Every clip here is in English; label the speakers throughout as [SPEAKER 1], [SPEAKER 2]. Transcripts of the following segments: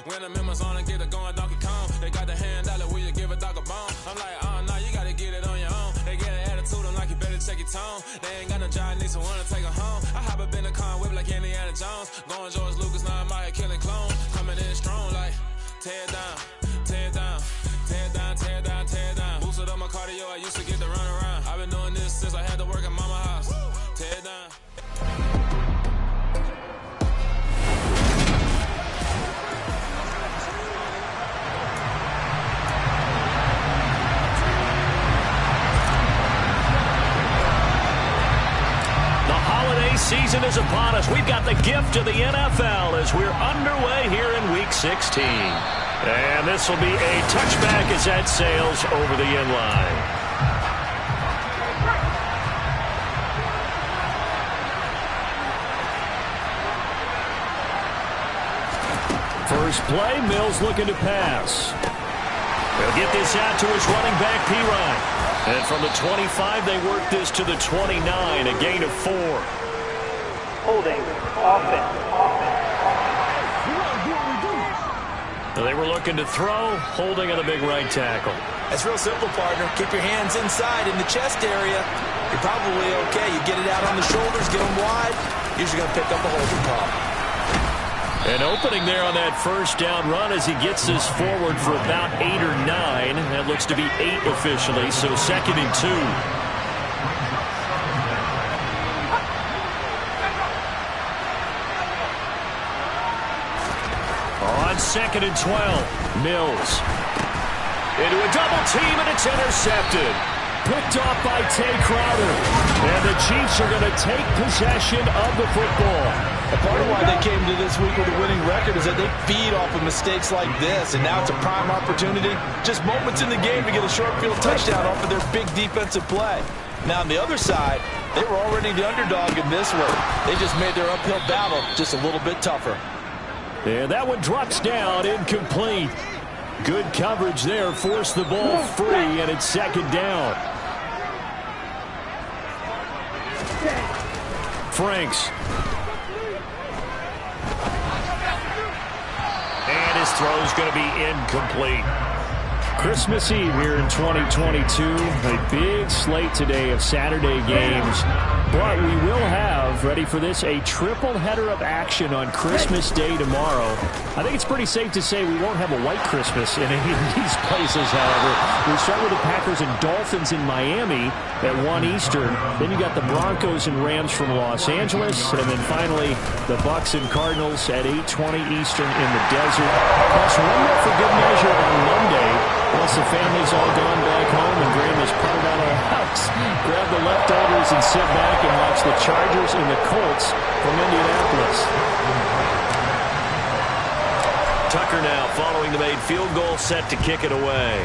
[SPEAKER 1] When the members on and get it going Donkey Kong. They got the hand dollar, will you give a dog a bone? I'm like, nah, you gotta get it on your own. They get an attitude, I'm like, you better check your tone. They ain't got no job, need someone to take her home. I hop up in the car, whip like Indiana Jones. Going George Lucas, now I'm out here killing clones. Coming in strong like, tear down, tear down, tear down, tear down, tear down. Boosted up my cardio, I used to get to run around. I've been doing this since I had to work at mama house. Tear down.
[SPEAKER 2] Season is upon us. We've got the gift of the NFL as we're underway here in Week 16. And this will be a touchback as that sails over the end line. First play, Mills looking to pass. He'll get this out to his running back, P. And from the 25, they work this to the 29, a gain of 4.
[SPEAKER 3] Holding, offense.
[SPEAKER 2] They were looking to throw, holding on the big right tackle.
[SPEAKER 4] That's real simple, partner. Keep your hands inside in the chest area. You're probably okay. You get it out on the shoulders, get them wide. Usually going to pick up a holding call.
[SPEAKER 2] An opening there on that first down run as he gets this forward for about 8 or 9. That looks to be 8 officially, so 2nd and 2. On 2nd and 12, Mills. Into a double team, and it's intercepted. Picked off by Tay Crowder. And the Chiefs are going to take possession of the football.
[SPEAKER 4] A part of why they came to this week with a winning record is that they feed off of mistakes like this, and now it's a prime opportunity. Just moments in the game to get a short field touchdown off of their big defensive play. Now, on the other side, they were already the underdog in this one. They just made their uphill battle just a little bit tougher.
[SPEAKER 2] And that one drops down, incomplete. Good coverage there, forced the ball free, and it's 2nd down. Franks. And his throw is going to be incomplete. Christmas Eve here in 2022. A big slate today of Saturday games. But we will have, ready for this, a triple header of action on Christmas Day tomorrow. I think it's pretty safe to say we won't have a white Christmas in any of these places, however. We start with the Packers and Dolphins in Miami at 1 Eastern. Then you got the Broncos and Rams from Los Angeles. And then finally, the Bucs and Cardinals at 8:20 Eastern in the desert. Plus one more for good measure on Monday. Once the family's all gone back home and Graham has putted out of the house, grab the leftovers and sit back and watch the Chargers and the Colts from Indianapolis. Tucker now following the made field goal, set to kick it away.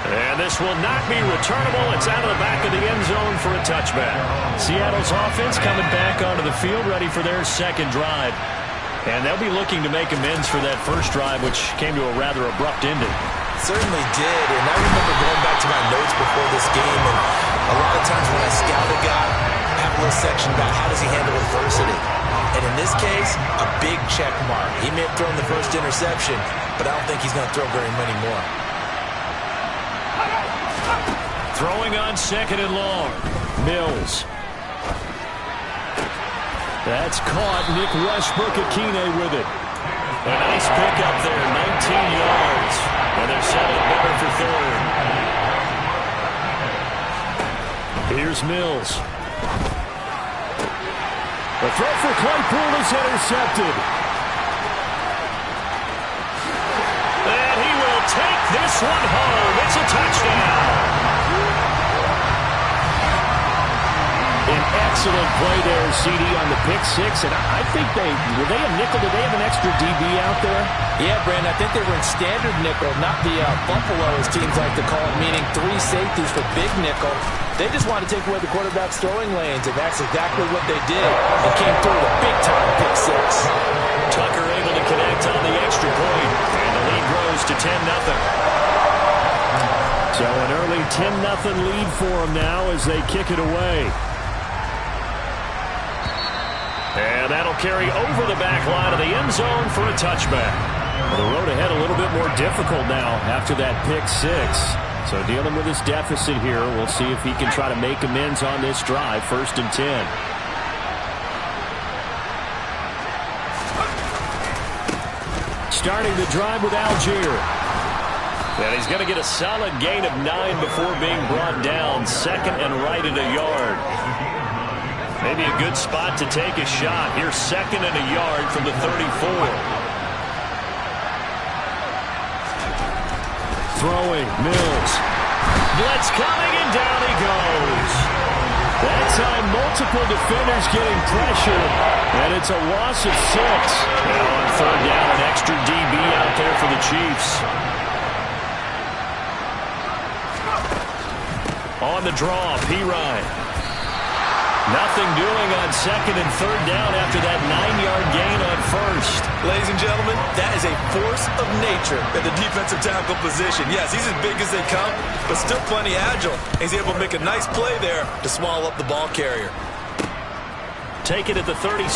[SPEAKER 2] And this will not be returnable. It's out of the back of the end zone for a touchback. Seattle's offense coming back onto the field, ready for their second drive. And they'll be looking to make amends for that first drive, which came to a rather abrupt ending.
[SPEAKER 4] Certainly did, and I remember going back to my notes before this game, and a lot of times when I scout a guy, I have a little section about how does he handle adversity. And in this case, a big check mark. He may have thrown the first interception, but I don't think he's going to throw very many more.
[SPEAKER 2] Throwing on 2nd and long. Mills. That's caught. Nick Westbrook-Akine with it. A nice pickup there, 19 yards. And they're settled better for 3rd. Here's Mills. The throw for Claypool is intercepted. And he will take this one home. It's a touchdown. An excellent play there, CD, on the pick six. And I think were they a nickel? Did they have an extra DB out there?
[SPEAKER 4] Yeah, Brandon, I think they were in standard nickel, not the Buffalo, as teams like to call it, meaning 3 safeties for big nickel. They just wanted to take away the quarterback's throwing lanes, and that's exactly what they did. They came through with a big-time pick six.
[SPEAKER 2] Tucker able to connect on the extra point, and the lead grows to 10-0. So an early 10-0 lead for them now as they kick it away. And that'll carry over the back line of the end zone for a touchback. Well, the road ahead a little bit more difficult now after that pick six. So dealing with his deficit here. We'll see if he can try to make amends on this drive. 1st and 10. Starting the drive with Algier. And he's going to get a solid gain of 9 before being brought down. 2nd and right at a yard. Maybe a good spot to take a shot. Here's 2nd and a yard from the 34. Throwing, Mills. Blitz coming, and down he goes. That time, multiple defenders getting pressure, and it's a loss of 6. Now on 3rd down, an extra DB out there for the Chiefs. On the draw, Pirine. Nothing doing on 2nd and 3rd down after that 9-yard gain on 1st.
[SPEAKER 4] Ladies and gentlemen, that is a force of nature at the defensive tackle position. Yes, he's as big as they come, but still plenty agile. He's able to make a nice play there to swallow up the ball carrier.
[SPEAKER 2] Take it at the 37.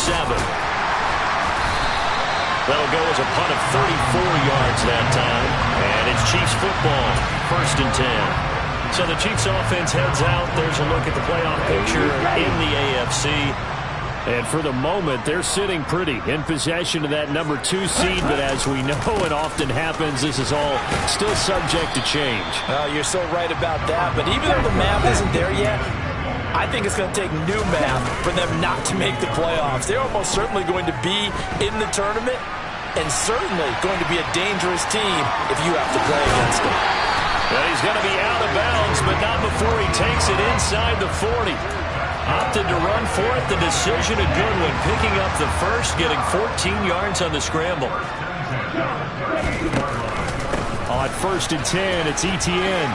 [SPEAKER 2] That'll go as a punt of 34 yards that time. And it's Chiefs football, 1st and 10. So the Chiefs offense heads out. There's a look at the playoff picture in the AFC. And for the moment, they're sitting pretty in possession of that number 2 seed. But as we know it often happens, this is all still subject to change.
[SPEAKER 4] Oh, you're so right about that. But even though the math isn't there yet, I think it's going to take new math for them not to make the playoffs. They're almost certainly going to be in the tournament and certainly going to be a dangerous team if you have to play against them.
[SPEAKER 2] Well, he's going to be out of bounds, but not before he takes it inside the 40. Opted to run for it. The decision a good one. Picking up the first, getting 14 yards on the scramble. On 1st and 10, it's Etienne.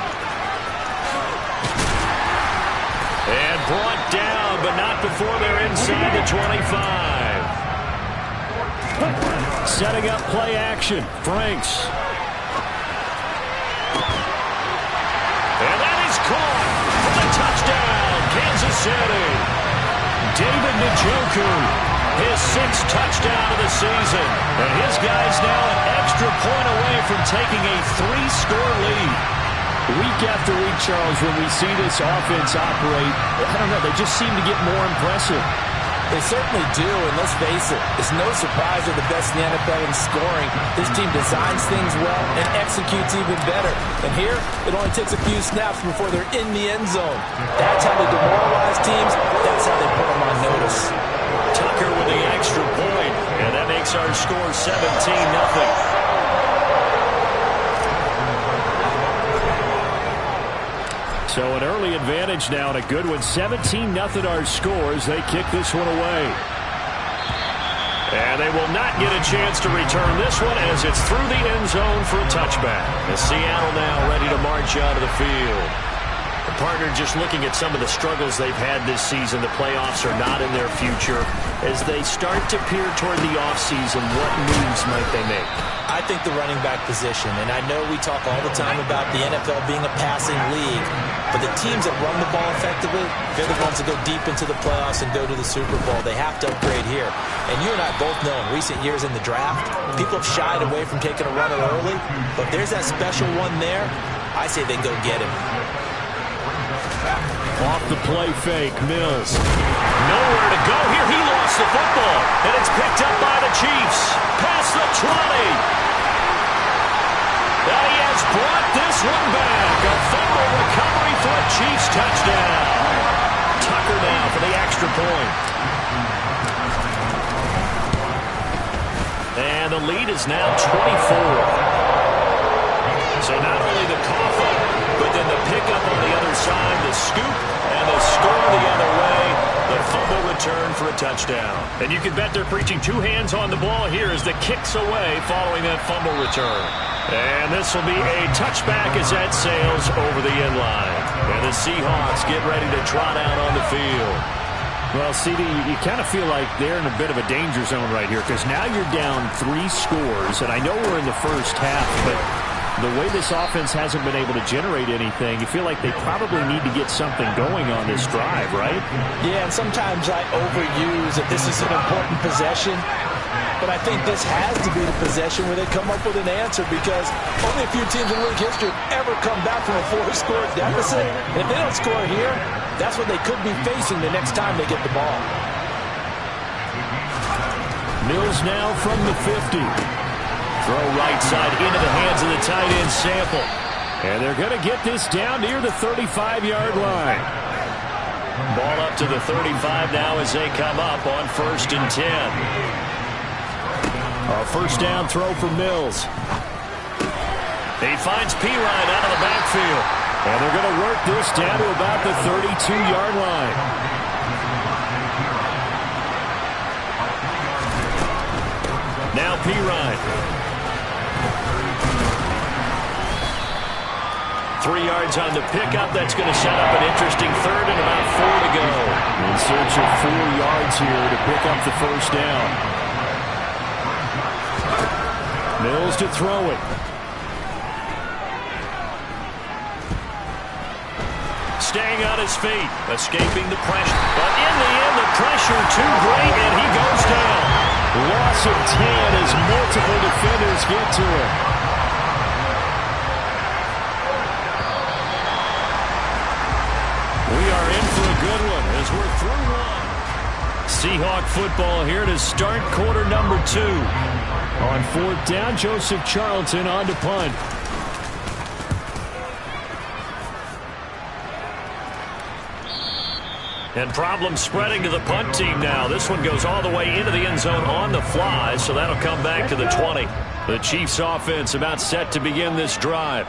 [SPEAKER 2] And brought down, but not before they're inside the 25. Setting up play action. Franks. And that is caught for the touchdown, Kansas City. David Njoku, his 6th touchdown of the season. And his guys now an extra point away from taking a 3-score lead. Week after week, Charles, when we see this offense operate, I don't know, they just seem to get more impressive.
[SPEAKER 4] They certainly do, and let's face it, it's no surprise they're the best in the NFL in scoring. This team designs things well and executes even better. And here, it only takes a few snaps before they're in the end zone. That's how they demoralize teams. That's how they put them on notice.
[SPEAKER 2] Tucker with the extra point, and that makes our score 17-0. So an early advantage now and a good one. 17-0 our scores. They kick this one away. And they will not get a chance to return this one as it's through the end zone for a touchback. As Seattle now ready to march out of the field. The partner just looking at some of the struggles they've had this season. The playoffs are not in their future. As they start to peer toward the offseason, what moves might they make?
[SPEAKER 5] I think the running back position, and I know we talk all the time about the NFL being a passing league, but the teams that run the ball effectively, they're the ones that go deep into the playoffs and go to the Super Bowl. They have to upgrade here. And you and I both know in recent years in the draft, people have shied away from taking a runner early, but if there's that special one there, I say they go get him.
[SPEAKER 2] Off the play fake, Mills. Nowhere to go here. He lost the football, and it's picked up by the Chiefs. Past the 20. Now he has brought this one back. A fumble recovery for a Chiefs touchdown. Tucker now for the extra point. And the lead is now 24. So not only the cough up, but then the pickup on the other side, the scoop, and the score the other way. The fumble return for a touchdown. And you can bet they're preaching 2 hands on the ball here as the kick's away following that fumble return. And this will be a touchback as that sails over the end line. And the Seahawks get ready to trot out on the field. Well, CD, you kind of feel like they're in a bit of a danger zone right here because now you're down 3 scores. And I know we're in the first half, but the way this offense hasn't been able to generate anything, you feel like they probably need to get something going on this drive, right?
[SPEAKER 5] Yeah, and sometimes I overuse that this is an important possession. But I think this has to be the possession where they come up with an answer, because only a few teams in league history have ever come back from a 4-score deficit. And if they don't score here, that's what they could be facing the next time they get the ball.
[SPEAKER 2] Mills now from the 50. Throw right side into the hands of the tight end Sample. And they're going to get this down near the 35-yard line. Ball up to the 35 now as they come up on 1st and 10. A first down throw for Mills. He finds Pirine out of the backfield. And they're going to work this down to about the 32-yard line. Now Pirine. 3 yards on the pickup. That's going to set up an interesting third and about 4 to go. In search of 4 yards here to pick up the first down. Mills to throw it. Staying on his feet, escaping the pressure. But in the end, the pressure too great, and he goes down. Loss of 10 as multiple defenders get to him. We are in for a good one as we're through one. Seahawk football here to start quarter number 2. On 4th down, Joseph Charlton on to punt. And problems spreading to the punt team now. This one goes all the way into the end zone on the fly, so that'll come back to the 20. The Chiefs offense about set to begin this drive.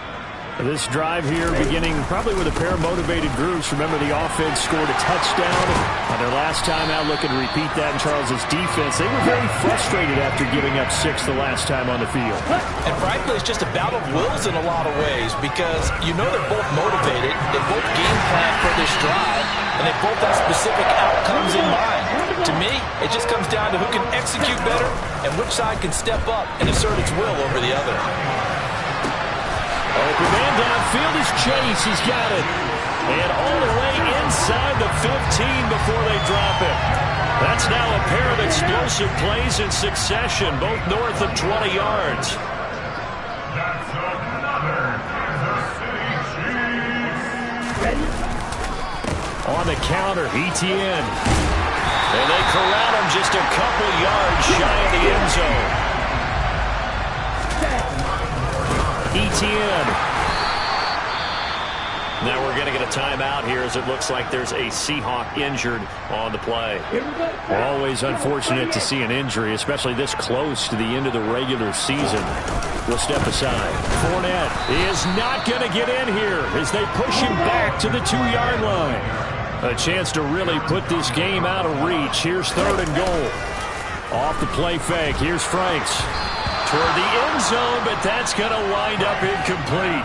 [SPEAKER 2] This drive here beginning probably with a pair of motivated groups. Remember, the offense scored a touchdown on their last time out, looking to repeat that in Charles' defense. They were very frustrated after giving up 6 the last time on the field.
[SPEAKER 5] And frankly, it's just a battle of wills in a lot of ways, because you know they're both motivated, they both game plan for this drive, and they both have specific outcomes in mind. To me, it just comes down to who can execute better and which side can step up and assert its will over the other.
[SPEAKER 2] Open man downfield is Chase. He's got it. And all the way inside the 15 before they drop it. That's now a pair of explosive plays in succession, both north of 20 yards. On the counter, Etienne. And they corral him just a couple yards shy of the end zone. Etienne. Now we're going to get a timeout here as it looks like there's a Seahawk injured on the play. Always unfortunate to see an injury, especially this close to the end of the regular season. We'll step aside. Fournette is not going to get in here as they push him back to the 2-yard line. A chance to really put this game out of reach. Here's 3rd and goal. Off the play fake. Here's Franks. Toward the end zone, but that's going to wind up incomplete.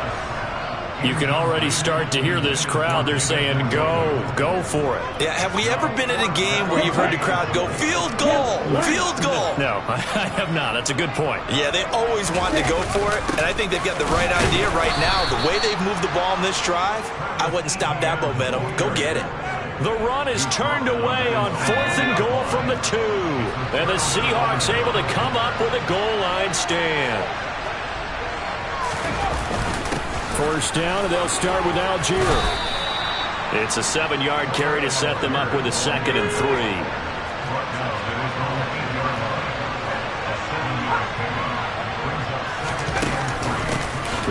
[SPEAKER 2] You can already start to hear this crowd. They're saying, go for it.
[SPEAKER 5] Yeah, have we ever been in a game where you've heard the crowd go, field goal, field goal?
[SPEAKER 2] No, I have not. That's a good point.
[SPEAKER 5] Yeah, they always want to go for it, and I think they've got the right idea right now. The way they've moved the ball in this drive, I wouldn't stop that momentum. Go get it.
[SPEAKER 2] The run is turned away on 4th and goal from the 2. And the Seahawks able to come up with a goal line stand. First down, and they'll start with Algier. It's a 7-yard carry to set them up with a 2nd and 3.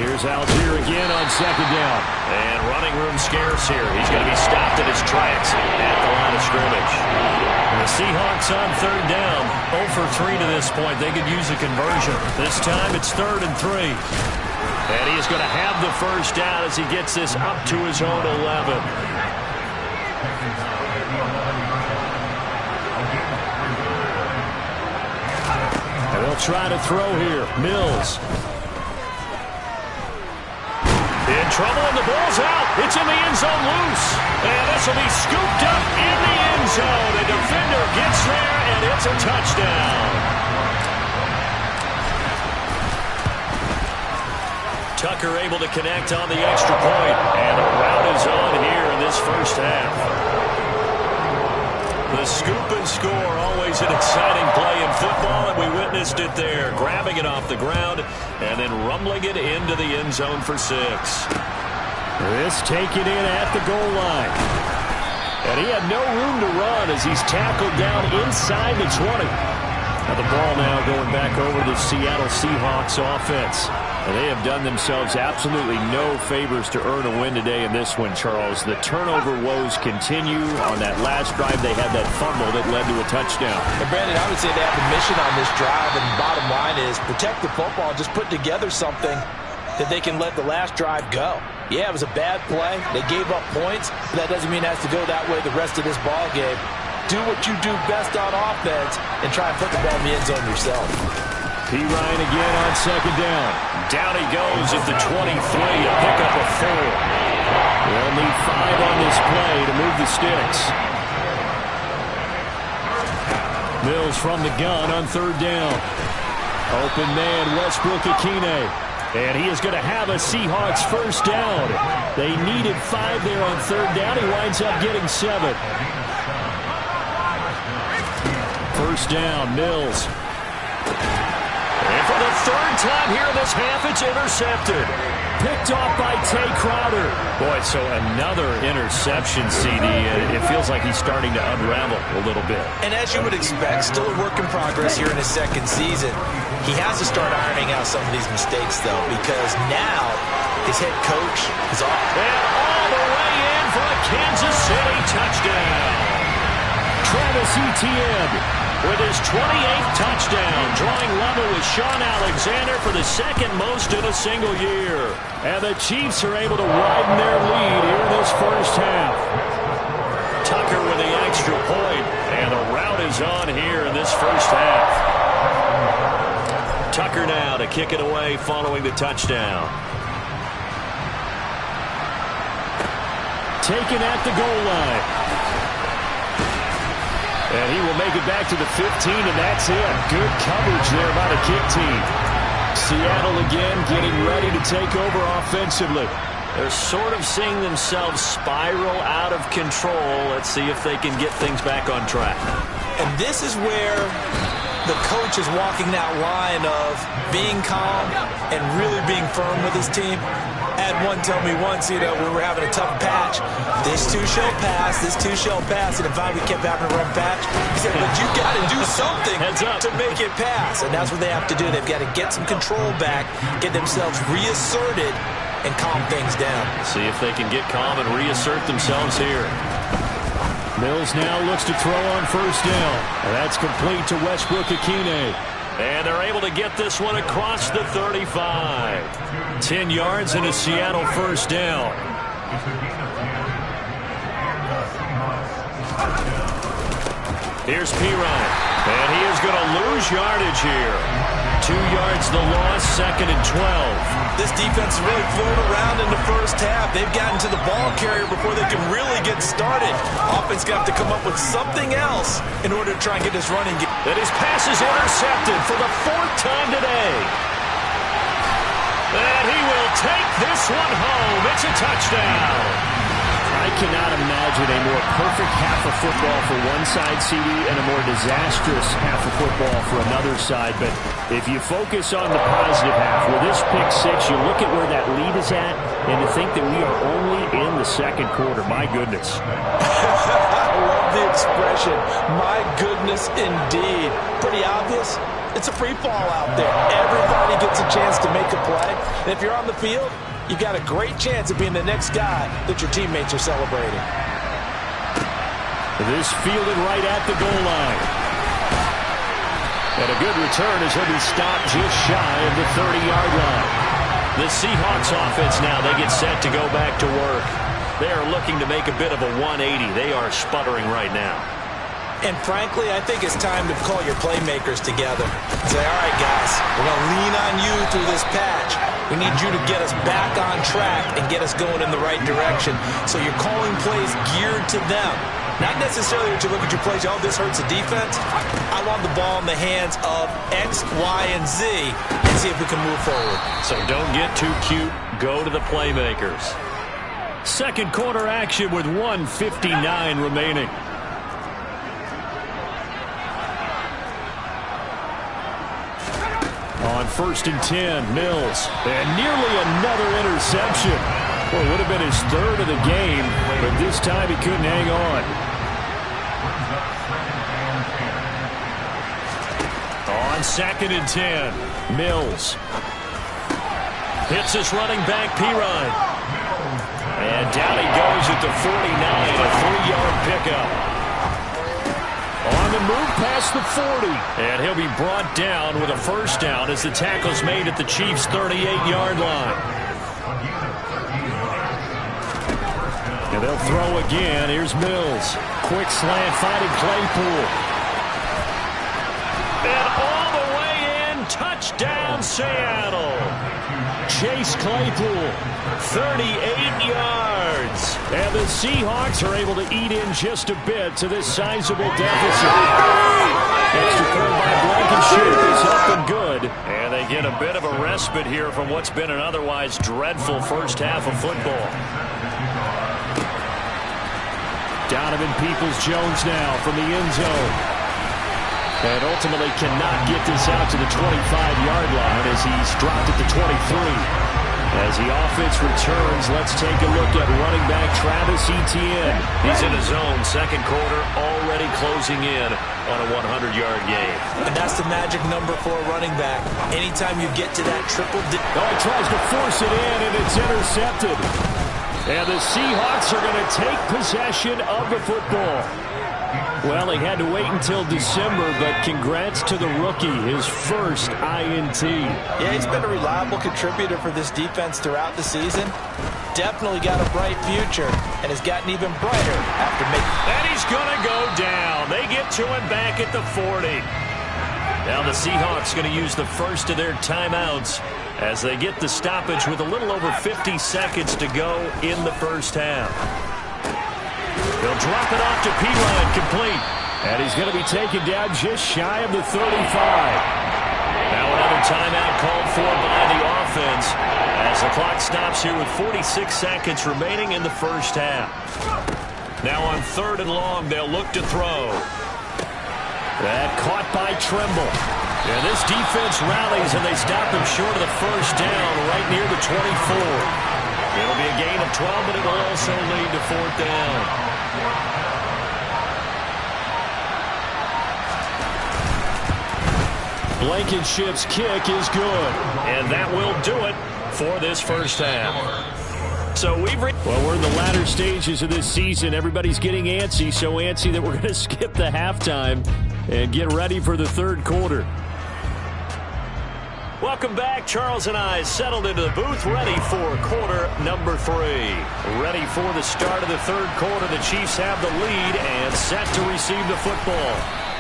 [SPEAKER 2] Here's Algier again on 2nd down. And running room scarce here. He's going to be stopped in his tracks at the line of scrimmage. And the Seahawks on 3rd down. 0 for 3 to this point. They could use a conversion. This time it's 3rd and 3. And he is going to have the first down as he gets this up to his own 11. And they'll try to throw here. Mills. In trouble, and the ball's out. It's in the end zone loose. And this will be scooped up in the end zone. The defender gets there, and it's a touchdown. Tucker able to connect on the extra point, and the rout is on here in this first half. The scoop and score, always an exciting play in football, and we witnessed it there, grabbing it off the ground and then rumbling it into the end zone for 6. This taken in at the goal line. And he had no room to run as he's tackled down inside the 20. Now the ball now going back over the Seattle Seahawks offense. And they have done themselves absolutely no favors to earn a win today in this one, Charles. The turnover woes continue. On that last drive, they had that fumble that led to a touchdown.
[SPEAKER 5] And Brandon, I would say they have a mission on this drive, and the bottom line is protect the football, just put together something that they can let the last drive go. Yeah, it was a bad play. They gave up points, but that doesn't mean it has to go that way the rest of this ball game. Do what you do best on offense and try and put the ball in the end zone yourself.
[SPEAKER 2] P. Ryan again on second down. Down he goes at the 23 to pick up a 4. They'll need 5 on this play to move the sticks. Mills from the gun on third down. Open man, Westbrook-Ikhine. And he is going to have a Seahawks first down. They needed 5 there on third down. He winds up getting 7. First down, Mills. And for the third time here in this half, it's intercepted. Picked off by Tay Crowder. Boy, so another interception, CD. It feels like he's starting to unravel a little bit.
[SPEAKER 5] And as you would expect, still a work in progress here in his second season. He has to start ironing out some of these mistakes, though, because now his head coach is off.
[SPEAKER 2] And all the way in for a Kansas City touchdown. Travis Etienne with his 28th touchdown, drawing level with Sean Alexander for the second most in a single year. And the Chiefs are able to widen their lead here in this first half. Tucker with the extra point, and the rout is on here in this first half. Tucker now to kick it away following the touchdown. Taken at the goal line. And he will make it back to the 15, and that's it. Good coverage there by the kick team. Seattle again getting ready to take over offensively. They're sort of seeing themselves spiral out of control. Let's see if they can get things back on track.
[SPEAKER 5] And this is where the coach is walking that line of being calm and really being firm with his team. I had one tell me once, we were having a tough patch. This too shall pass, this too shall pass. And finally we kept having a rough patch. He said, but you got to do something to make it pass. And that's what they have to do. They've got to get some control back, get themselves reasserted, and calm things down.
[SPEAKER 2] See if they can get calm and reassert themselves here. Mills now looks to throw on first down. And that's complete to Westbrook-Ikhine. And they're able to get this one across the 35. 10 yards and a Seattle first down. Here's P. Ryan. And he is going to lose yardage here. 2 yards the loss, 2nd and 12.
[SPEAKER 5] This defense is really flown around in the first half. They've gotten to the ball carrier before they can really get started. Offense got to come up with something else in order to try and get this running game.
[SPEAKER 2] And his pass is intercepted for the 4th time today. And he will take this one home. It's a touchdown. I cannot imagine a more perfect half of football for one side, CD, and a more disastrous half of football for another side. But if you focus on the positive half, with this pick-6, you look at where that lead is at, and to think that we are only in the second quarter. My goodness.
[SPEAKER 5] I love the expression. My goodness, indeed. Pretty obvious. It's a free fall out there. Everybody gets a chance to make a play. And if you're on the field, you've got a great chance of being the next guy that your teammates are celebrating.
[SPEAKER 2] This fielded right at the goal line. And a good return as he'll be stopped just shy of the 30-yard line. The Seahawks offense now, they get set to go back to work. They are looking to make a bit of a 180. They are sputtering right now.
[SPEAKER 5] And frankly, I think it's time to call your playmakers together. Say, all right, guys, we're going to lean on you through this patch. We need you to get us back on track and get us going in the right direction. So you're calling plays geared to them. Not necessarily that you look at your plays, oh, this hurts the defense. I want the ball in the hands of X, Y, and Z and see if we can move forward.
[SPEAKER 2] So don't get too cute. Go to the playmakers. Second quarter action with 1:59 remaining. On 1st and 10, Mills. And nearly another interception. Well, it would have been his third of the game, but this time he couldn't hang on. On 2nd and 10, Mills. Hits his running back, Pirine. And down he goes at the 49, a 3-yard pickup. On the move past the 40. And he'll be brought down with a first down as the tackle's made at the Chiefs' 38-yard line. And they'll throw again. Here's Mills. Quick slant, finding Claypool. And all the way in, touchdown Seattle. Chase Claypool, 38 yards. And the Seahawks are able to eat in just a bit to this sizable deficit. Extra point by Blankenship is up and good. And they get a bit of a respite here from what's been an otherwise dreadful first half of football. Donovan Peoples-Jones now from the end zone. And ultimately cannot get this out to the 25-yard line as he's dropped at the 23. As the offense returns, let's take a look at running back Travis Etienne. He's in his own second quarter, already closing in on a 100-yard game.
[SPEAKER 5] And that's the magic number for a running back. Anytime you get to that triple...
[SPEAKER 2] He tries to force it in, and it's intercepted. And the Seahawks are going to take possession of the football. Well, he had to wait until December, but congrats to the rookie, his first INT.
[SPEAKER 5] Yeah, he's been a reliable contributor for this defense throughout the season. Definitely got a bright future, and has gotten even brighter after making...
[SPEAKER 2] And he's going to go down. They get to him back at the 40. Now the Seahawks going to use the first of their timeouts as they get the stoppage with a little over 50 seconds to go in the first half. He'll drop it off to Pirine, complete. And he's going to be taken down just shy of the 35. Now another timeout called for by the offense as the clock stops here with 46 seconds remaining in the first half. Now on 3rd and long, they'll look to throw. That caught by Tremble. And this defense rallies, and they stop him short of the first down right near the 24. It'll be a gain of 12, but it will also lead to 4th down. Blankenship's kick is good. And that will do it for this first half. So we're in the latter stages of this season. Everybody's getting antsy, so antsy that we're going to skip the halftime and get ready for the third quarter. Welcome back. Charles and I settled into the booth, ready for quarter number 3. Ready for the start of the third quarter. The Chiefs have the lead and set to receive the football.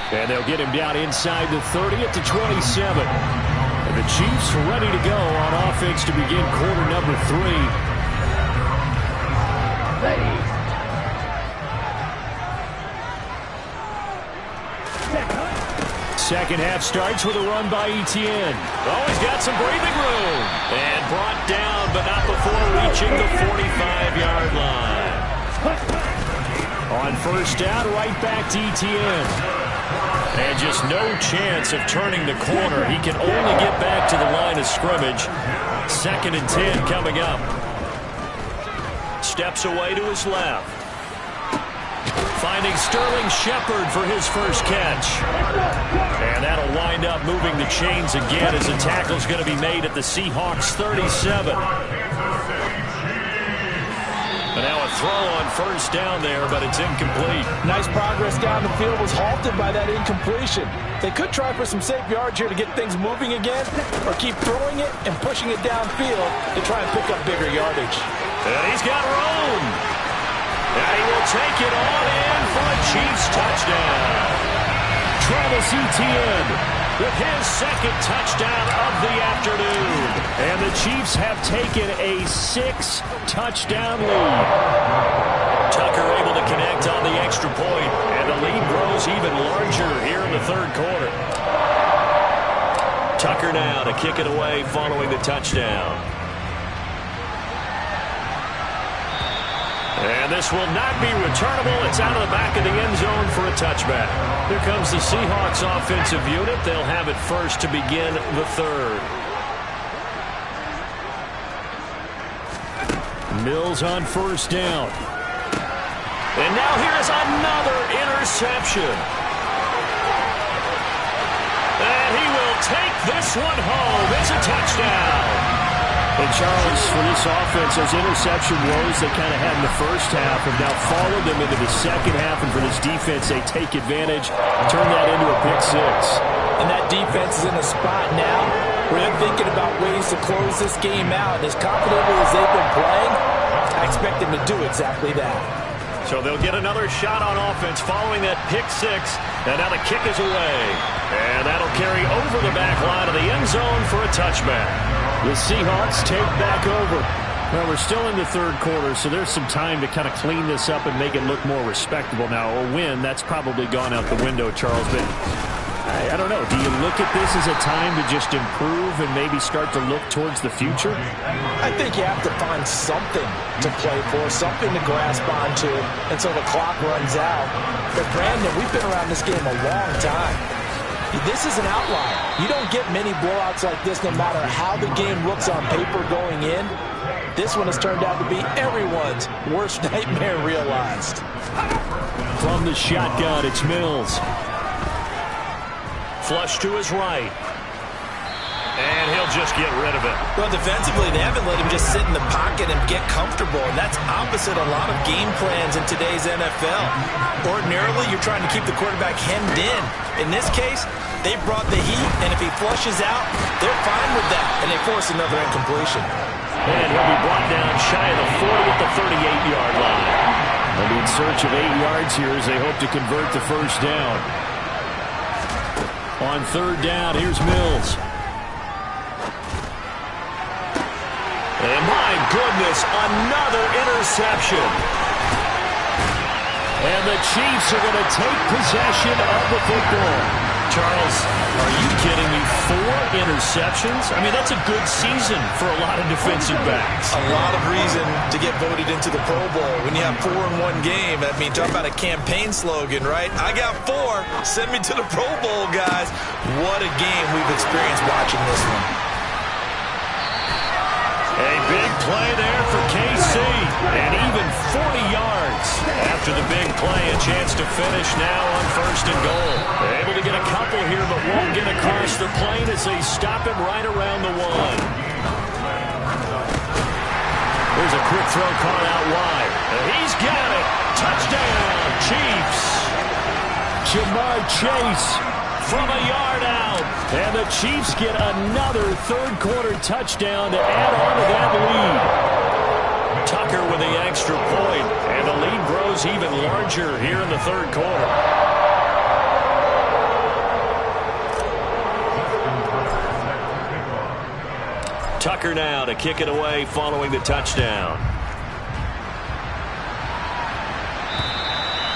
[SPEAKER 2] And they'll get him down inside the 30 at the 27. And the Chiefs ready to go on offense to begin quarter number 3. Second half starts with a run by Etienne. Oh, he's got some breathing room. And brought down, but not before reaching the 45-yard line. On first down, right back to Etienne. And just no chance of turning the corner. He can only get back to the line of scrimmage. 2nd and 10 coming up. Steps away to his left. Finding Sterling Shepard for his first catch. And that'll wind up moving the chains again as the tackle's going to be made at the Seahawks 37. And now a throw on first down there, but it's incomplete.
[SPEAKER 4] Nice progress down the field was halted by that incompletion. They could try for some safe yards here to get things moving again, or keep throwing it and pushing it downfield to try and pick up bigger yardage.
[SPEAKER 2] And he's got room. And he will take it all in for a Chiefs touchdown. Travis Etienne with his second touchdown of the afternoon. And the Chiefs have taken a 6-touchdown lead. Tucker able to connect on the extra point, and the lead grows even larger here in the third quarter. Tucker now to kick it away following the touchdown. And this will not be returnable. It's out of the back of the end zone for a touchback. Here comes the Seahawks offensive unit. They'll have it first to begin the third. Mills on first down. And now here's another interception. And he will take this one home. It's a touchdown. And Charles, for this offense, those interception woes they kind of had in the first half have now followed them into the second half. And for this defense, they take advantage, turn that into a pick six.
[SPEAKER 5] And that defense is in a spot now where they're thinking about ways to close this game out. And as confidently as they've been playing, I expect them to do exactly that.
[SPEAKER 2] So they'll get another shot on offense following that pick six. And now the kick is away. And that'll carry over the back line of the end zone for a touchback. The Seahawks take back over. Well, we're still in the third quarter, so there's some time to kind of clean this up and make it look more respectable. Now, a win, that's probably gone out the window, Charles. But I don't know. Do you look at this as a time to just improve and maybe start to look towards the future?
[SPEAKER 5] I think you have to find something to play for, something to grasp onto until the clock runs out. But, Brandon, we've been around this game a long time. This is an outlier. You don't get many blowouts like this no matter how the game looks on paper going in. This one has turned out to be everyone's worst nightmare realized.
[SPEAKER 2] From the shotgun, it's Mills. Flush to his right. And he'll just get rid of it.
[SPEAKER 5] Well, defensively, they haven't let him just sit in the pocket and get comfortable. And that's opposite a lot of game plans in today's NFL. Ordinarily, you're trying to keep the quarterback hemmed in. In this case, they brought the heat, and if he flushes out, they're fine with that, and they force another incompletion.
[SPEAKER 2] And he'll be brought down shy of the 40 at the 38-yard line. They'll be in search of 8 yards here as they hope to convert the first down. On third down, here's Mills. And my goodness, another interception. And the Chiefs are going to take possession of the football. Charles, are you kidding me? 4 interceptions? I mean, that's a good season for a lot of defensive backs.
[SPEAKER 5] A lot of reason to get voted into the Pro Bowl when you have 4 in one game. I mean, talk about a campaign slogan, right? I got 4. Send me to the Pro Bowl, guys. What a game we've experienced watching this one.
[SPEAKER 2] A big play there for KC, and even 40 yards after the big play. A chance to finish now on first and goal. They're able to get a couple here, but won't get across the plane as they stop him right around the 1. There's a quick throw caught out wide. And he's got it. Touchdown, Chiefs. Jamar Chase from a yard out. And the Chiefs get another third-quarter touchdown to add on to that lead. Tucker with the extra point, and the lead grows even larger here in the third quarter. Tucker now to kick it away following the touchdown.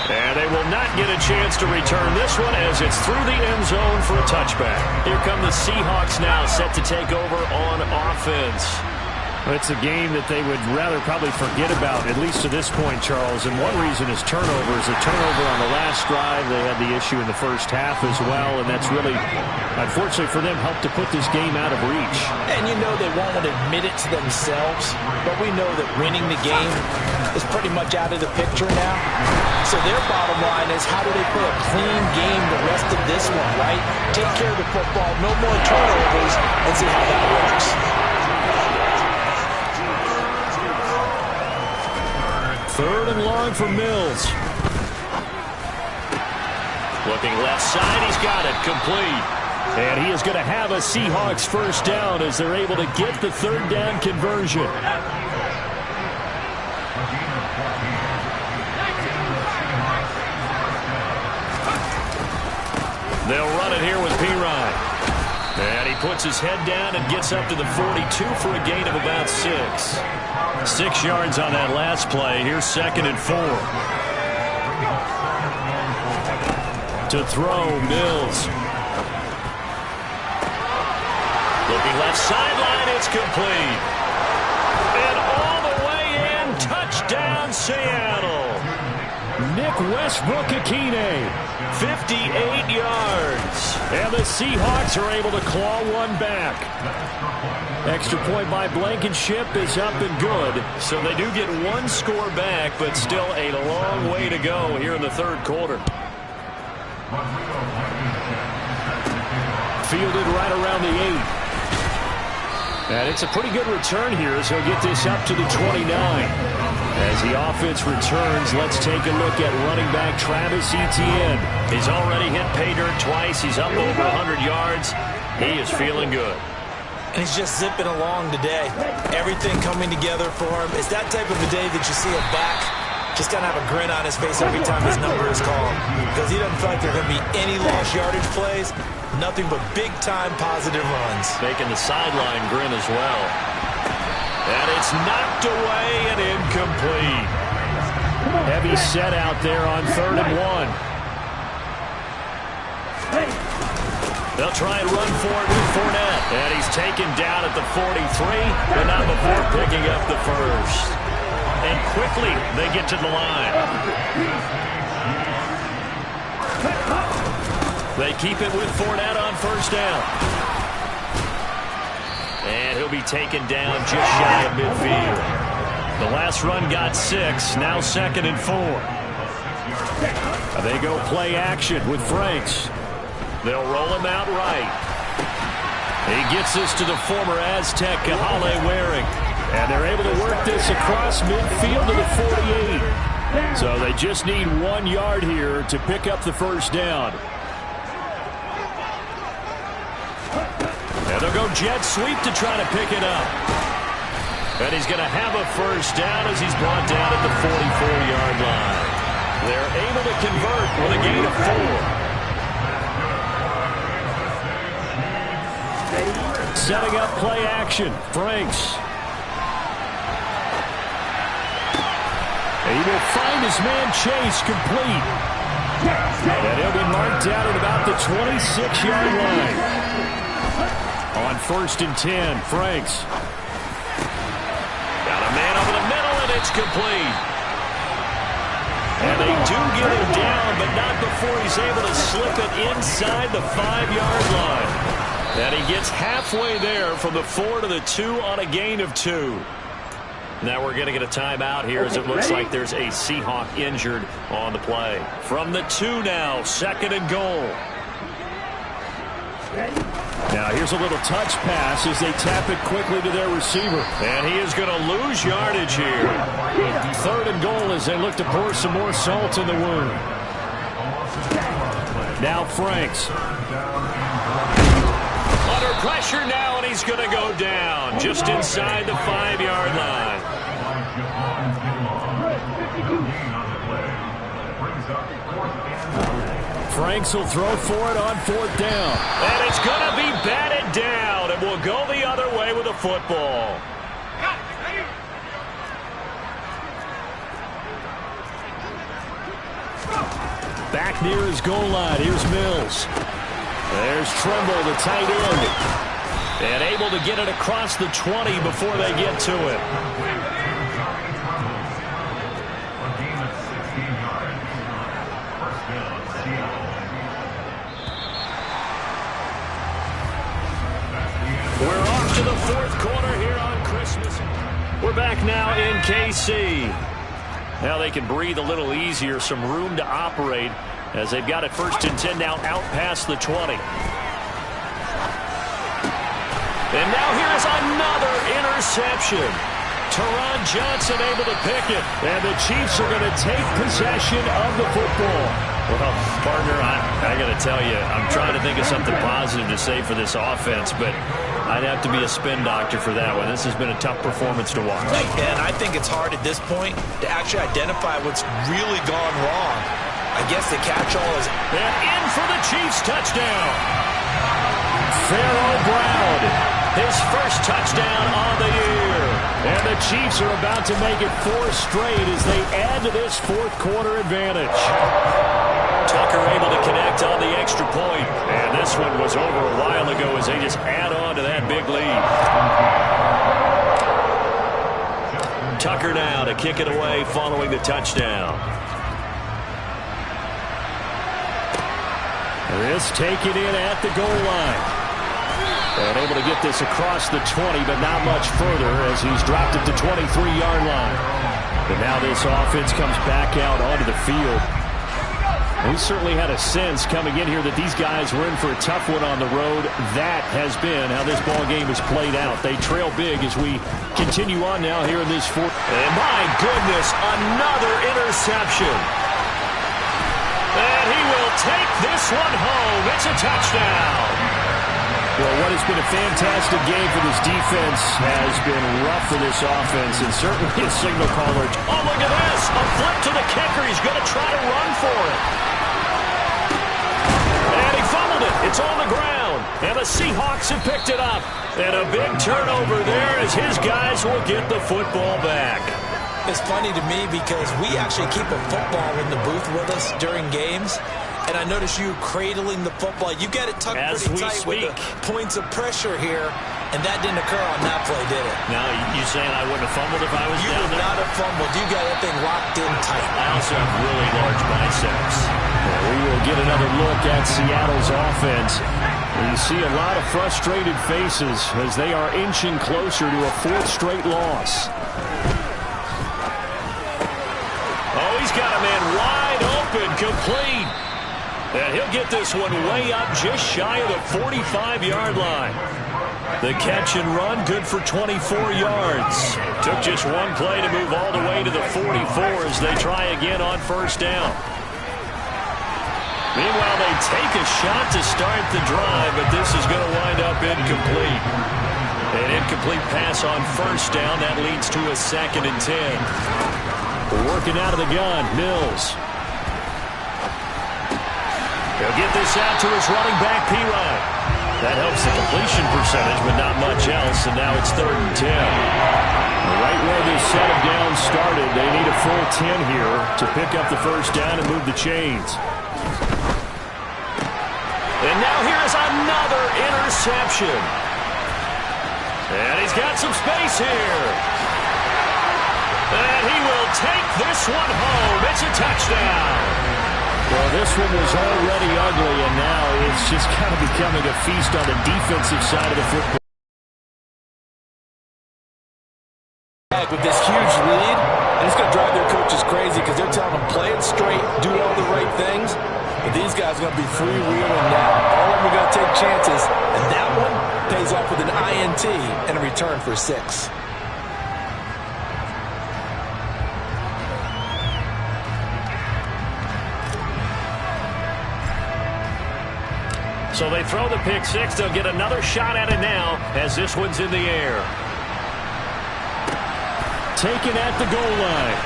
[SPEAKER 2] And they will not get a chance to return this one as it's through the end zone for a touchback. Here come the Seahawks now set to take over on offense. It's a game that they would rather probably forget about, at least to this point, Charles. And one reason is turnovers. A turnover on the last drive. They had the issue in the first half as well. And that's really, unfortunately for them, helped to put this game out of reach.
[SPEAKER 5] And you know they won't admit it to themselves. But we know that winning the game is pretty much out of the picture now. So their bottom line is, how do they play a clean game the rest of this one, right? Take care of the football, no more turnovers, and see how that works.
[SPEAKER 2] Third and long for Mills. Looking left side, he's got it, complete. And he is going to have a Seahawks first down as they're able to get the third down conversion. They'll run it here with P. Ryan. he puts his head down and gets up to the 42 for a gain of about 6. 6 yards on that last play. Here's 2nd and 4. To throw, Mills. Looking left sideline, it's complete. And all the way in, touchdown Seattle. Nick Westbrook-Akine, 58 yards. And the Seahawks are able to claw one back. Extra point by Blankenship is up and good. So they do get one score back, but still a long way to go here in the third quarter. Fielded right around the 8. And it's a pretty good return here, so he'll get this up to the 29. As the offense returns, let's take a look at running back Travis Etienne. He's already hit pay dirt twice. He's up over 100 yards. He is feeling good.
[SPEAKER 5] And he's just zipping along today. Everything coming together for him. It's that type of a day that you see a back just going to have a grin on his face every time his number is called. Because he doesn't feel like there are going to be any lost yardage plays. Nothing but big-time positive runs.
[SPEAKER 2] Making the sideline grin as well. And it's knocked away and incomplete. Heavy set out there on 3rd and 1. They'll try and run for it with Fournette. And he's taken down at the 43, but not before picking up the first. And quickly, they get to the line. They keep it with Fournette on 1st down. And he'll be taken down just shy of midfield. The last run got 6, now 2nd and 4. They go play action with Franks. They'll roll him out right. He gets this to the former Aztec, Kahale Waring. And they're able to work this across midfield to the 48. So they just need 1 yard here to pick up the 1st down. And they'll go jet sweep to try to pick it up. And he's going to have a 1st down as he's brought down at the 44-yard line. They're able to convert with a gain of 4. Setting up play action. Franks. He will find his man Chase complete. And he'll be marked down at about the 26-yard line. On 1st and 10, Franks. Got a man over the middle, and it's complete. And they do get him down, but not before he's able to slip it inside the 5-yard line. And he gets halfway there from the 4 to the 2 on a gain of 2. Now we're going to get a timeout here as it looks like there's a Seahawk injured on the play. From the 2 now, 2nd and goal. Now here's a little touch pass as they tap it quickly to their receiver. And he is going to lose yardage here. 3rd and goal as they look to pour some more salt in the wound. Now Franks. Under pressure now, and he's going to go down just inside the 5-yard line. Franks will throw for it on 4th down. And it's going to be batted down, and will go the other way with a football. Back near his goal line. Here's Mills. There's Tremble, the tight end. And able to get it across the 20 before they get to it. We're off to the 4th quarter here on Christmas. We're back now in KC. Now they can breathe a little easier, some room to operate as they've got it 1st and 10 now out past the 20. And now here is another interception. Teron Johnson able to pick it. And the Chiefs are going to take possession of the football. Well, partner, I got to tell you, I'm trying to think of something positive to say for this offense, but I'd have to be a spin doctor for that one. This has been a tough performance to watch.
[SPEAKER 5] And I think it's hard at this point to actually identify what's really gone wrong. I guess the catch-all is...
[SPEAKER 2] And in for the Chiefs touchdown. Pharaoh Brown his first touchdown on the year. And the Chiefs are about to make it 4 straight as they add to this fourth-quarter advantage. Tucker able to connect on the extra point. And this one was over a while ago as they just add on to that big lead. Tucker now to kick it away following the touchdown. This taken in at the goal line. And able to get this across the 20, but not much further as he's dropped it to 23-yard line. But now this offense comes back out onto the field. We certainly had a sense coming in here that these guys were in for a tough one on the road. That has been how this ball game has played out. They trail big as we continue on now here in this fourth. And my goodness, another interception. And he will take this one home. It's a touchdown. Well, what has been a fantastic game for this defense has been rough for this offense, and certainly a signal caller. Oh, look at this. A flip to the kicker. He's going to try to run for it. And he fumbled it. It's on the ground. And the Seahawks have picked it up. And a big turnover there as his guys will get the football back.
[SPEAKER 5] It's funny to me because we actually keep a football in the booth with us during games. And I notice you cradling the football. You got it tucked pretty tight with the points of pressure here. And that didn't occur on that play, did it?
[SPEAKER 2] Now, you saying I wouldn't have fumbled if I was down there?
[SPEAKER 5] You would not have fumbled. You got that thing locked in tight.
[SPEAKER 2] I also have really large biceps. Well, we will get another look at Seattle's offense. And you see a lot of frustrated faces as they are inching closer to a 4th straight loss. Oh, he's got a man wide open, complete. And he'll get this one way up just shy of the 45-yard line. The catch and run, good for 24 yards. Took just one play to move all the way to the 44 as they try again on first down. Meanwhile, they take a shot to start the drive, but this is going to wind up incomplete. An incomplete pass on first down. That leads to a 2nd and 10. Working out of the gun, Mills. He'll get this out to his running back, P-Ryan. That helps the completion percentage, but not much else, and now it's 3rd and 10. Right where this set of downs started, they need a full 10 here to pick up the first down and move the chains. And now here's another interception. And he's got some space here. And he will take this one home. It's a touchdown. Well, this one was already ugly, and now it's just kind of becoming a feast on the defensive side of the football.
[SPEAKER 4] With this huge lead, and it's going to drive their coaches crazy because they're telling them play it straight, do all the right things. But these guys are going to be freewheeling now. All of them are going to take chances, and that one pays off with an INT and a return for 6.
[SPEAKER 2] So they throw the pick 6. They'll get another shot at it now as this one's in the air. Taken at the goal line.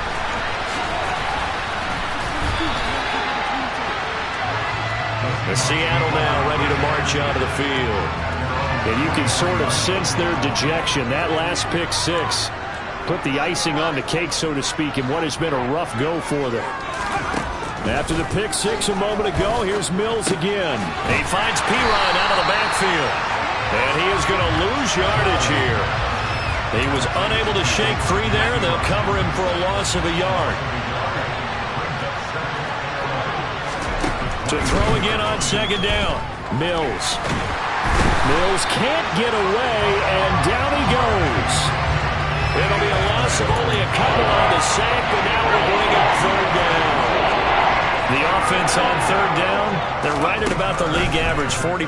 [SPEAKER 2] The Seattle now ready to march onto the field. And you can sort of sense their dejection. That last pick 6 put the icing on the cake, so to speak, in what has been a rough go for them. After the pick 6 a moment ago, here's Mills again. He finds P-Ryan out of the backfield. And he is going to lose yardage here. He was unable to shake free there. They'll cover him for a loss of a yard. To throw again on 2nd down. Mills. Mills can't get away, and down he goes. It'll be a loss of only a couple on the sack, but now we'll bring up 3rd down. The offense on 3rd down, they're right at about the league average, 40%,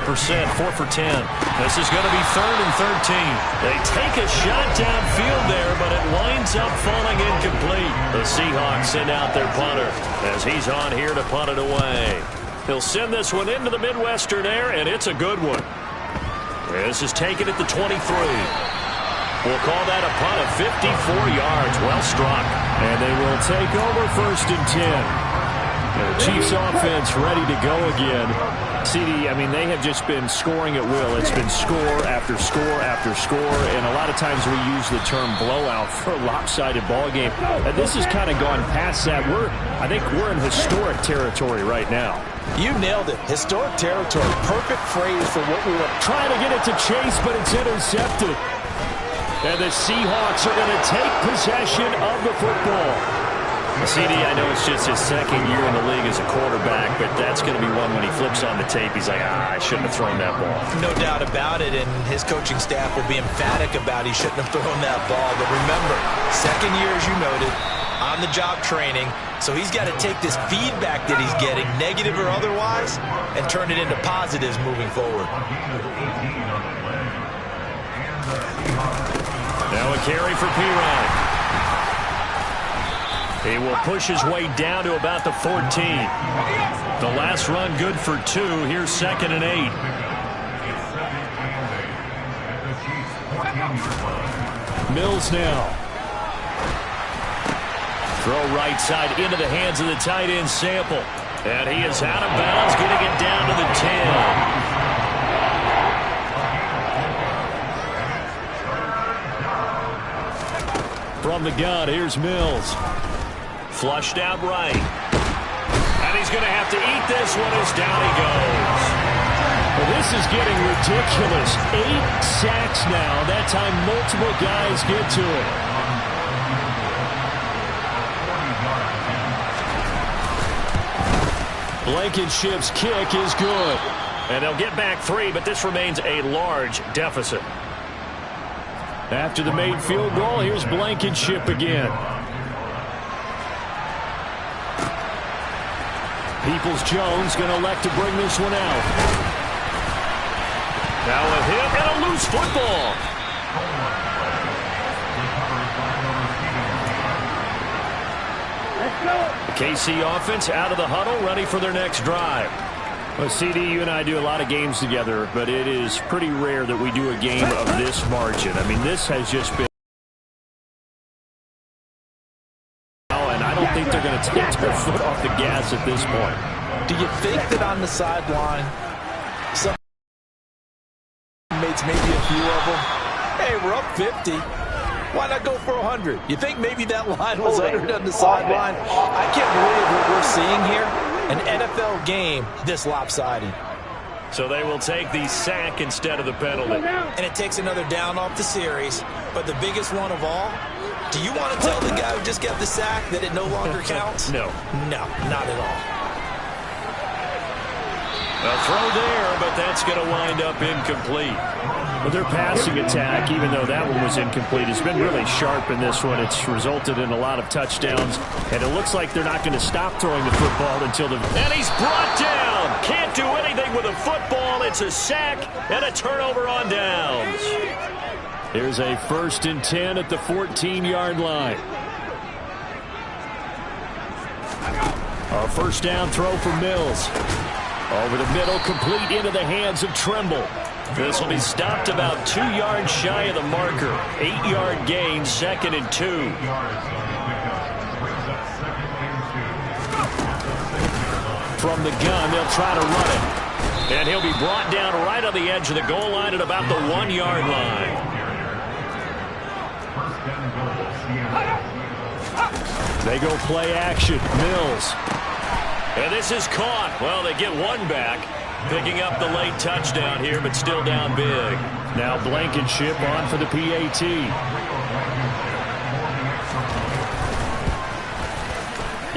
[SPEAKER 2] 4 for 10. This is going to be 3rd and 13. They take a shot downfield there, but it winds up falling incomplete. The Seahawks send out their punter as he's on here to punt it away. He'll send this one into the Midwestern air, and it's a good one. This is taken at the 23. We'll call that a punt of 54 yards. Well struck. And they will take over 1st and 10. The Chiefs offense ready to go again. CD, I mean, they have just been scoring at will. It's been score after score after score, and a lot of times we use the term blowout for a lopsided ball game. And this has kind of gone past that. I think we're in historic territory right now.
[SPEAKER 5] You nailed it. Historic territory. Perfect phrase for what we were
[SPEAKER 2] trying to get it to Chase, but it's intercepted. And the Seahawks are going to take possession of the football. CD, I know it's just his second year in the league as a quarterback, but that's going to be one when he flips on the tape. He's like, I shouldn't have thrown that ball.
[SPEAKER 5] No doubt about it, and his coaching staff will be emphatic about he shouldn't have thrown that ball. But remember, second year, as you noted, on-the-job training, so he's got to take this feedback that he's getting, negative or otherwise, and turn it into positives moving forward.
[SPEAKER 2] Now a carry for P-Ryan. He will push his way down to about the 14. The last run good for 2. Here's 2nd and 8. Mills now. Throw right side into the hands of the tight end Sample. And he is out of bounds, getting it down to the 10. From the gun, here's Mills. Flushed out right. And he's going to have to eat this one as down he goes. Well, this is getting ridiculous. 8 sacks now. That time multiple guys get to it. Blankenship's kick is good. And they'll get back 3, but this remains a large deficit. After the made field goal, here's Blankenship again. Peoples-Jones going to elect to bring this one out. Now a hit and a loose football. The KC offense out of the huddle, ready for their next drive. Well, CD, you and I do a lot of games together, but it is pretty rare that we do a game of this margin. I mean, this has just been... I don't think they're going to take their foot off the gas at this point.
[SPEAKER 5] Do you think that on the sideline, some mates, maybe a few of them, hey, we're up 50. Why not go for 100? You think maybe that line was uttered on the sideline? I can't believe what we're seeing here. An NFL game this lopsided.
[SPEAKER 2] So they will take the sack instead of the penalty.
[SPEAKER 5] And it takes another down off the series. But the biggest one of all, do you want to tell the guy who just got the sack that it no longer counts?
[SPEAKER 2] No.
[SPEAKER 5] No, not at all.
[SPEAKER 2] A throw there, but that's going to wind up incomplete. But their passing attack, even though that one was incomplete, has been really sharp in this one. It's resulted in a lot of touchdowns, and it looks like they're not going to stop throwing the football until the... And he's brought down! Can't do anything with a football. It's a sack and a turnover on downs. Here's a 1st and 10 at the 14-yard line. A first down throw for Mills. Over the middle, complete into the hands of Trimble. This will be stopped about 2 yards shy of the marker. 8-yard gain, 2nd and 2. From the gun, they'll try to run it. And he'll be brought down right on the edge of the goal line at about the 1-yard line. They go play action. Mills. And this is caught. Well, they get one back. Picking up the late touchdown here, but still down big. Now Blankenship on for the PAT.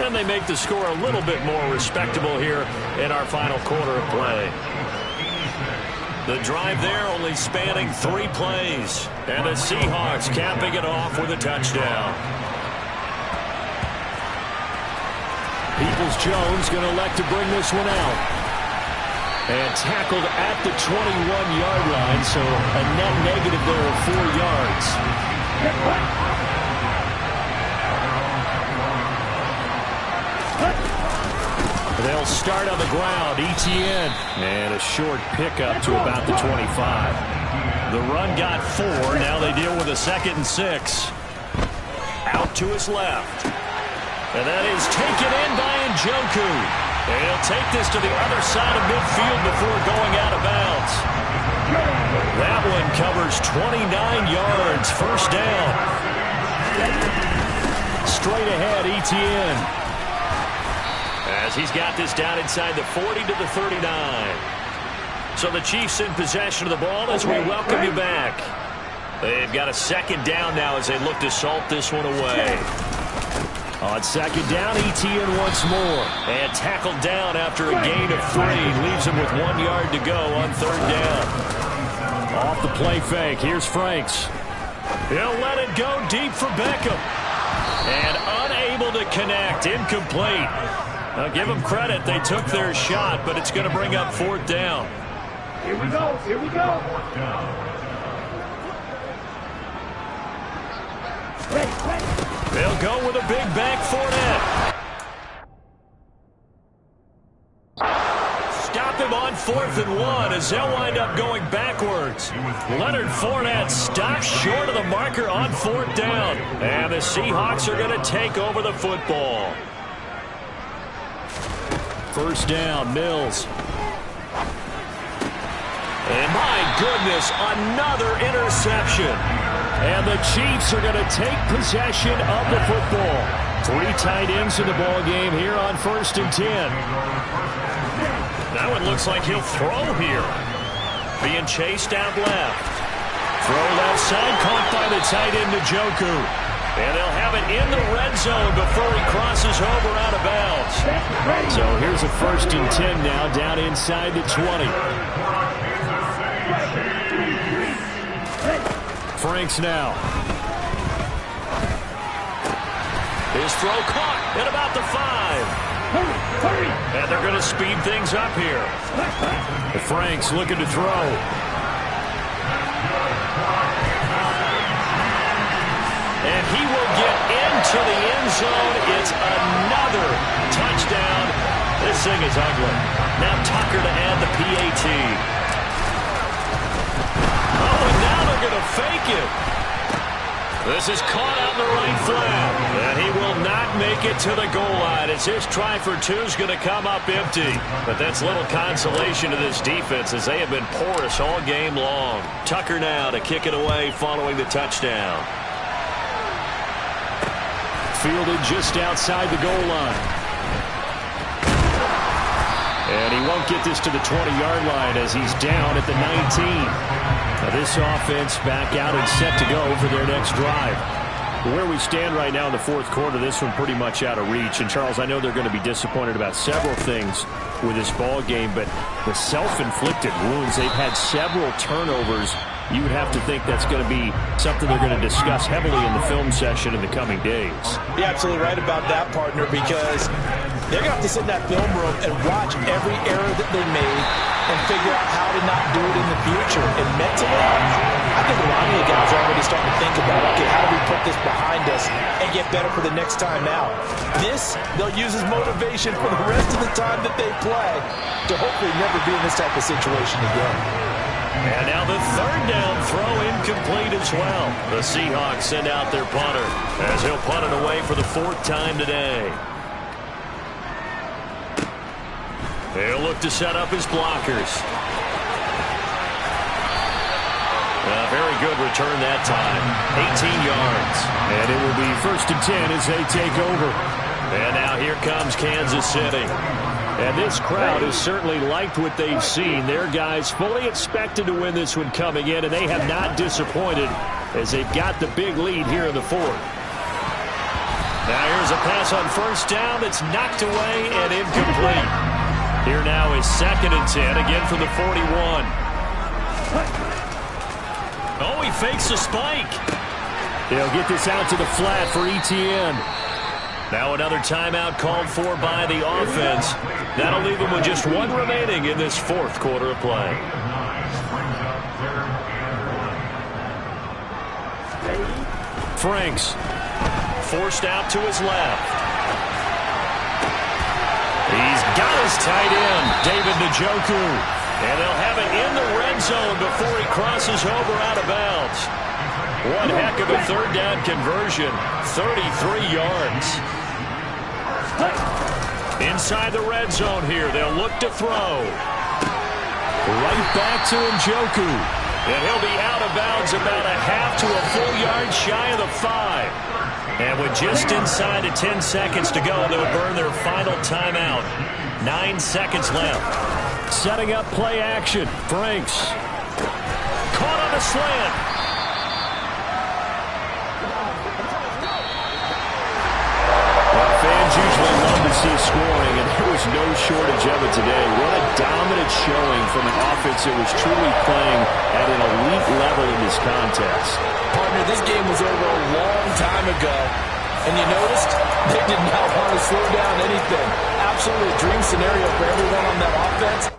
[SPEAKER 2] And they make the score a little bit more respectable here in our final quarter of play. The drive there only spanning 3 plays. And the Seahawks capping it off with a touchdown. Peoples-Jones going to elect to bring this one out. And tackled at the 21-yard line, so a net negative there of 4 yards. They'll start on the ground. ETN. And a short pickup to about the 25. The run got 4. Now they deal with a 2nd and 6. Out to his left. And that is taken in by Njoku. And he'll take this to the other side of midfield before going out of bounds. That one covers 29 yards. First down. Straight ahead, Etienne. As he's got this down inside the 40 to the 39. So the Chiefs in possession of the ball as we welcome you back. They've got a second down now as they look to salt this one away. On second down, Etienne once more. And tackled down after a gain of 3. Leaves him with 1 yard to go on third down. Off the play fake. Here's Franks. He'll let it go deep for Beckham. And unable to connect. Incomplete. Now give them credit. They took their shot, but it's going to bring up fourth down.
[SPEAKER 3] Here we go. Here we go.
[SPEAKER 2] They'll go with a big bank Fournette. Stop him on 4th and 1 as they'll wind up going backwards. Leonard Fournette stops short of the marker on 4th down. And the Seahawks are going to take over the football. First down, Mills. And my goodness, another interception. And the Chiefs are going to take possession of the football. 3 tight ends in the ball game here on 1st and 10. That one looks like he'll throw here. Being chased out left. Throw left side, caught by the tight end Njoku. And they'll have it in the red zone before he crosses over out of bounds. So here's a 1st and 10 now down inside the 20. Franks now. His throw caught at about the 5. And they're going to speed things up here. Franks looking to throw. And he will get into the end zone. It's another touchdown. This thing is ugly. Now Tucker to add the PAT. Oh, and now they're going to fake it. This is caught out in the right flat. And he will not make it to the goal line as his try for 2 is going to come up empty. But that's little consolation to this defense as they have been porous all game long. Tucker now to kick it away following the touchdown. Fielded just outside the goal line. And he won't get this to the 20-yard line as he's down at the 19. Now this offense back out and set to go for their next drive. Where we stand right now in the 4th quarter, this one pretty much out of reach. And, Charles, I know they're going to be disappointed about several things with this ball game, but the self-inflicted wounds, they've had several turnovers. You would have to think that's going to be something they're going to discuss heavily in the film session in the coming days.
[SPEAKER 4] You're absolutely right about that, partner, because they're going to have to sit in that film room and watch every error that they made and figure out how to not do it in the future. And mentally, I think a lot of the guys are already starting to think about, okay, how do we put this behind us and get better for the next time out? This, they'll use as motivation for the rest of the time that they play to hopefully never be in this type of situation again.
[SPEAKER 2] And now the 3rd down throw incomplete as well. The Seahawks send out their punter as he'll punt it away for the 4th time today. They'll look to set up his blockers. A very good return that time. 18 yards. And it will be 1st and 10 as they take over. And now here comes Kansas City. And this crowd has certainly liked what they've seen. Their guys fully expected to win this one coming in, and they have not disappointed as they've got the big lead here in the 4th. Now here's a pass on 1st down. It's knocked away and incomplete. Here now is 2nd and 10, again from the 41. Oh, he fakes a spike. They'll get this out to the flat for Etienne. Now another timeout called for by the offense. That'll leave them with just 1 remaining in this 4th quarter of play. Franks forced out to his left. He's got his tight end, David Njoku. And they'll have it in the red zone before he crosses over out of bounds. One heck of a 3rd down conversion, 33 yards. Inside the red zone here, they'll look to throw. Right back to Njoku. And he'll be out of bounds about a half to a full yard shy of the 5. And with just inside of 10 seconds to go, they'll burn their final timeout. 9 seconds left. Setting up play action. Franks. Caught on a slant. Fans usually love to see scoring, and there was no shortage of it today. What a dominant showing from an offense that was truly playing at an elite level in this contest.
[SPEAKER 4] Partner, this game was over a long time ago, and you noticed they did not want to slow down anything. Absolutely a dream scenario for everyone on that offense.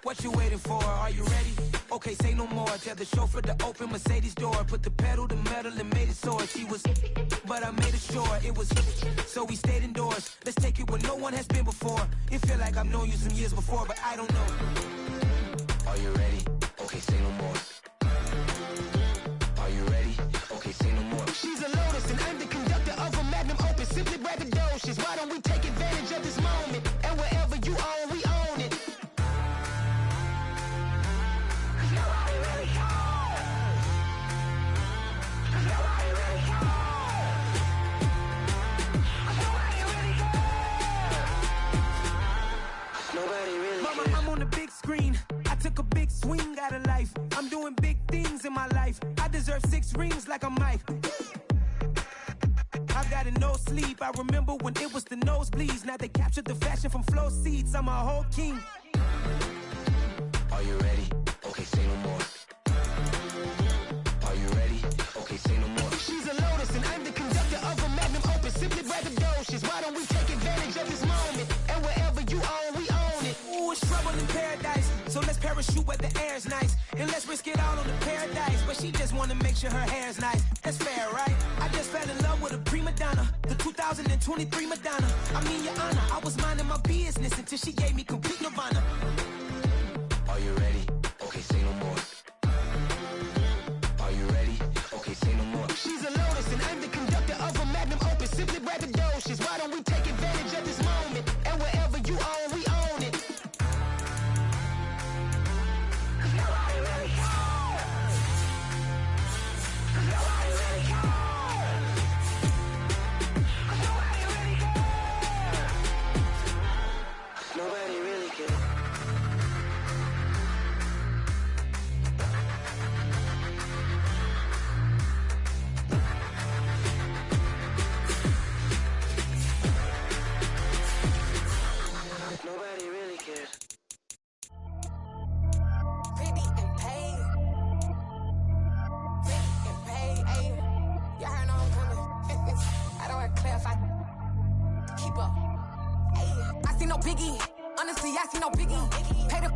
[SPEAKER 6] What you waiting for? Are you ready? Okay, say no more. Tell the chauffeur to open Mercedes door. Put the pedal to metal and made it soar. She was, but I made it sure it was. So we stayed indoors. Let's take it where no one has been before. It feel like I've known you some years before, but I don't know. Are you ready? Okay, say no more. Are you ready? Okay, say no more. She's a Lotus and I'm the conductor of a Magnum Opus. Simply braggadocious. Why don't we take advantage of this moment? And wherever you own, we own it. Mama, I'm on the big screen. I took a big swing out of life. I'm doing big things in my life. I deserve 6 rings like a Mike. I've got no sleep. I remember when it was the nosebleeds. Now they captured the fashion from flow seats. I'm a whole king. Are you ready? Okay, say no more. Are you ready? Okay, say no more. She's a Lotus and I'm the conductor of a Magnum Opus. Simply braggadocious. Why don't we take advantage of this moment? And wherever you own, we own it. Ooh, it's trouble in paradise. So let's parachute where the air's nice. And let's risk it all on the paradise. But she just wanna make sure her hair's nice. That's fair, right? I just fell in love with a prima donna. The 2023 Madonna. I mean, your honor, I was minding my business until she gave me complete nirvana. Are you ready? Okay, say no more. Are you ready? Okay, say no more. She's a Lotus and I'm the conductor of a Magnum Opus. Simply braggadocious. Why don't we take advantage of this moment? And wherever you own, we own it. Nobody really cares. Nobody really cares. Nobody really cares. Nobody really cares. Nobody really cares. Pretty and paid. Pretty and paid. Ayy. Y'all heard I'm coming. I don't wear clear if I keep up. Ayy. I see no biggie. Honestly, I see no biggie. Pay the